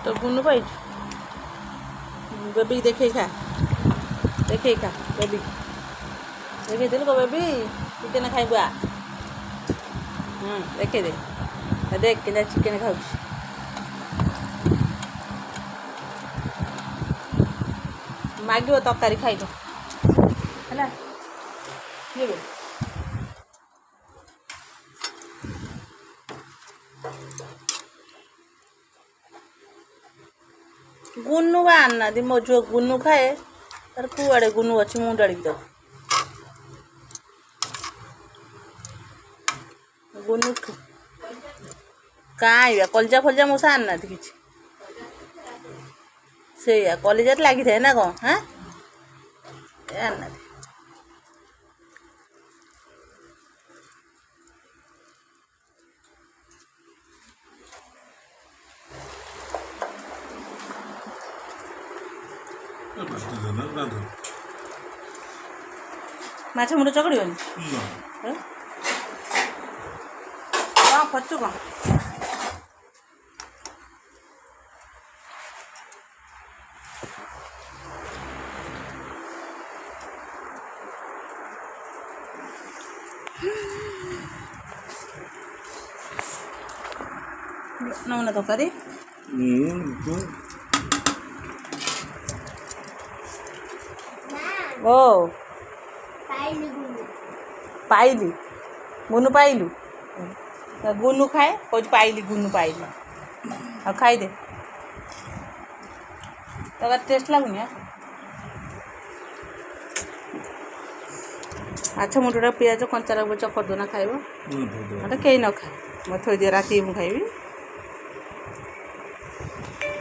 तो गुनु पाई बेबी देखे खा बेबी देखे दिल को बेबी चिकेन खाइबा देखे देख के चिकेन खाऊ मागिब तरकारी खाइब है गुनु बा आना दी मो झुआ गुनु खाए तार कुआड़े गुनु अच्छी मुंह डाड़ी दो गुनु कहाँ कलजा फलजा मशा आना कि से कलेजा लगी थाए ना कौन हाँ आना माछ मुंड चकड़ीबनी कौन खचु कौन नौना तरकारी ओ पाइली गुनु पाइलु गुनु खाए कौच पाइली गुनु पाइली और खाई दे तो टेस्ट लगुनि अच्छा मुठा पियाज कंचा लगे चकर दोना खाइब मत कहीं न खा मैं थोड़ी देर राति खाइबी।